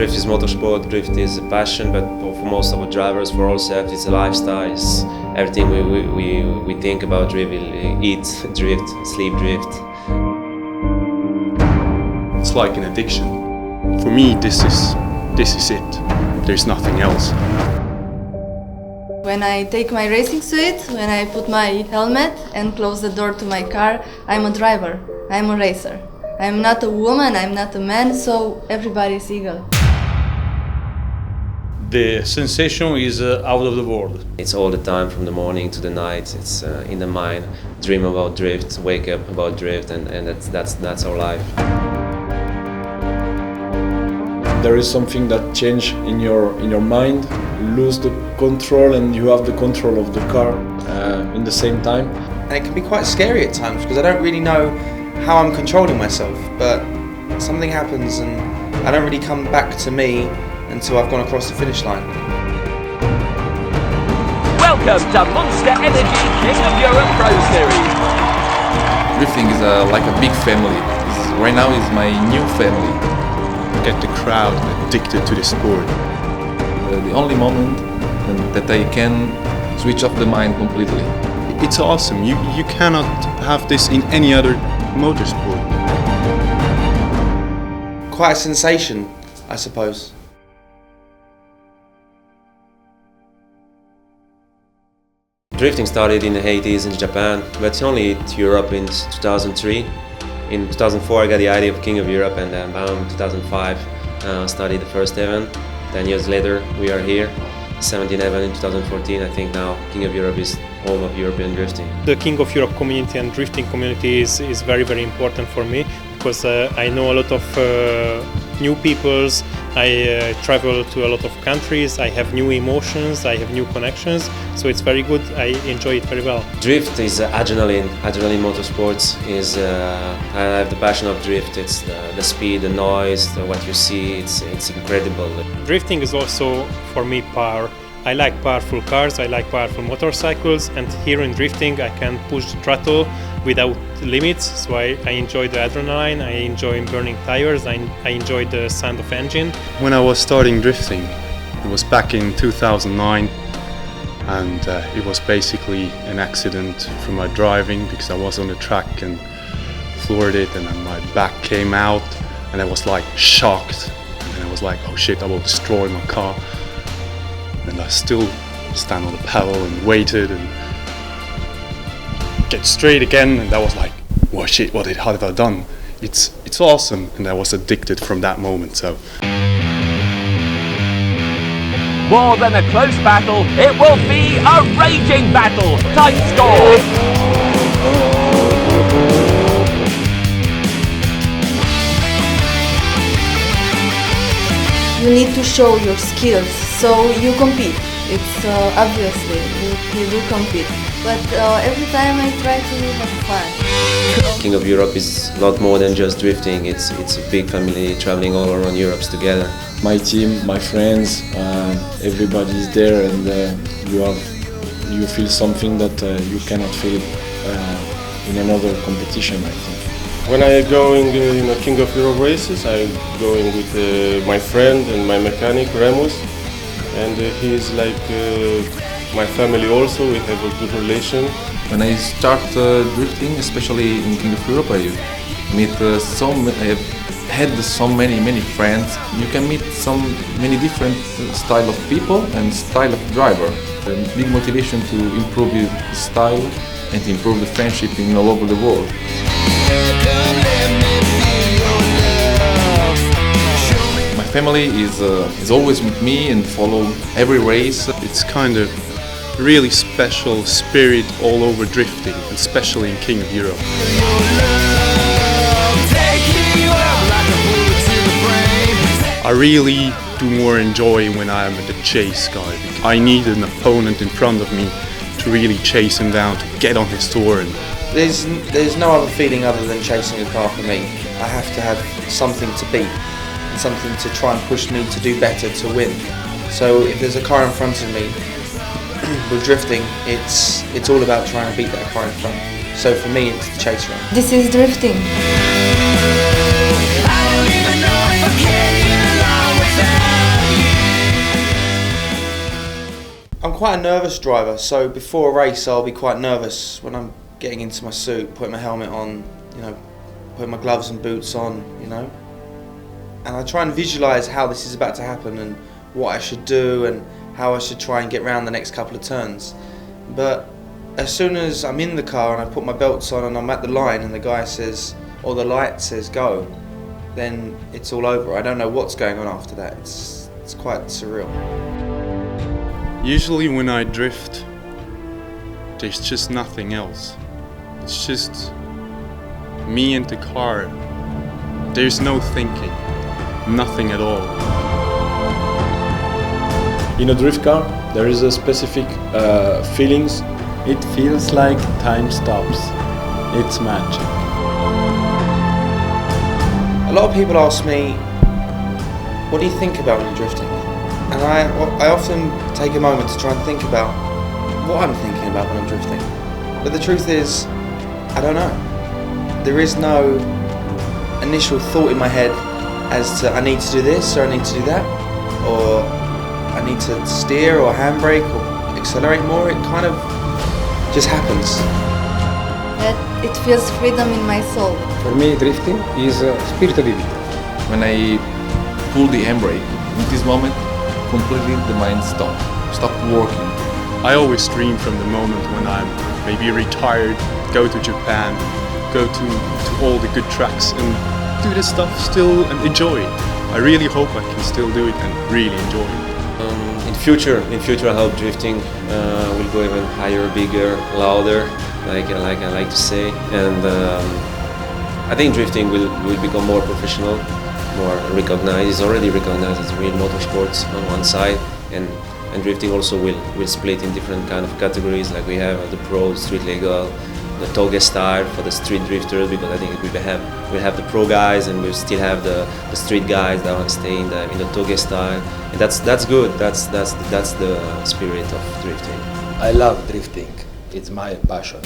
Drift is motorsport, drift is a passion, but for most of the drivers, for ourselves, it's a lifestyle. It's everything we think about drift, we eat drift, sleep drift. It's like an addiction. For me, this is it. There's nothing else. When I take my racing suit, when I put my helmet and close the door to my car, I'm a driver, I'm a racer. I'm not a woman, I'm not a man, so everybody's equal. The sensation is out of the world. It's all the time, from the morning to the night. It's in the mind. Dream about drift, wake up about drift, and that's our life. There is something that changes in your mind. You lose the control, and you have the control of the car in the same time. And it can be quite scary at times because I don't really know how I'm controlling myself. But something happens, and I don't really come back to me until I've gone across the finish line. Welcome to Monster Energy King of Europe Pro Series. Drifting is like a big family. Right now is my new family. Get the crowd addicted to the sport. The only moment that I can switch off the mind completely. It's awesome. You cannot have this in any other motorsport. Quite a sensation, I suppose. Drifting started in the 80s in Japan, but only to Europe in 2003. In 2004 I got the idea of King of Europe, and then 2005 started the first event. 10 years later we are here. 17 event in 2014. I think now King of Europe is home of European drifting. The King of Europe community and drifting community is very, very important for me because I know a lot of new peoples. I travel to a lot of countries. I have new emotions. I have new connections. So it's very good. I enjoy it very well. Drift is adrenaline. Adrenaline motorsports is. I have the passion of drift. It's the speed, the noise, what you see. It's incredible. Drifting is also for me power. I like powerful cars, I like powerful motorcycles, and here in drifting I can push the throttle without limits, so I enjoy the adrenaline, I enjoy burning tires, I enjoy the sound of engine. When I was starting drifting, it was back in 2009, and it was basically an accident from my driving because I was on the track and floored it, and then my back came out, and I was like shocked, and then I was like, oh shit, I will destroy my car. And I still stand on the pedal and waited and get straight again, and I was like, "Whoa, shit! How have I done?" It's awesome, and I was addicted from that moment. So More than a close battle, it will be a raging battle. Tight score. You need to show your skills, so you compete. It's obviously, you do compete. But every time I try to have fun. King of Europe is a lot more than just drifting. It's a big family traveling all around Europe together. My team, my friends, everybody is there, and you feel something that you cannot feel in another competition, I think. When I going in King of Europe races, I'm going with my friend and my mechanic Remus, and he's like my family also. We have a good relation. When I start drifting, especially in King of Europe, I meet I have had so many friends. You can meet many different style of people and style of driver. A big motivation to improve your style and to improve the friendship in all over the world. My family is always with me and follow every race. it's kind of really special spirit all over drifting, especially in King of Europe. I really do more enjoy when I am at the chase guy. I need an opponent in front of me to really chase him down, to get on his tour. And There's no other feeling other than chasing a car for me. I have to have something to beat and something to try and push me to do better, to win. So if there's a car in front of me, with drifting, it's all about trying to beat that car in front. So for me, it's the chase run. This is drifting. I don't even know if I can get along with that. I'm quite a nervous driver, so before a race I'll be quite nervous when I'm getting into my suit, putting my helmet on, you know, putting my gloves and boots on, you know. And I try and visualise how this is about to happen and what I should do and how I should try and get round the next couple of turns. But as soon as I'm in the car and I put my belts on and I'm at the line and the guy says, or the light says go, then it's all over. I don't know what's going on after that. It's quite surreal. Usually when I drift, there's just nothing else. It's just me and the car. There's no thinking, nothing at all. In a drift car, there is a specific feelings. It feels like time stops. It's magic. A lot of people ask me, what do you think about when you're drifting? And I often take a moment to try and think about what I'm thinking about when I'm drifting. But the truth is, I don't know. There is no initial thought in my head as to I need to do this or I need to do that, or I need to steer or handbrake or accelerate more. It kind of just happens. That it feels freedom in my soul. For me, drifting is spirituality. When I pull the handbrake, in this moment, completely the mind stop working. I always dream from the moment when I'm maybe retired, go to Japan, go to all the good tracks and do this stuff still and enjoy it. I really hope I can still do it and really enjoy it. In future, I hope drifting will go even higher, bigger, louder, like I like to say. And I think drifting will become more professional, more recognized. It's already recognized as real motorsports on one side, and drifting also will split in different kind of categories. Like we have the pro, street legal, the Toge style for the street drifters, because I think we have the pro guys and we still have the street guys that want to stay in the Toge style, and that's good. That's the spirit of drifting. I love drifting. It's my passion.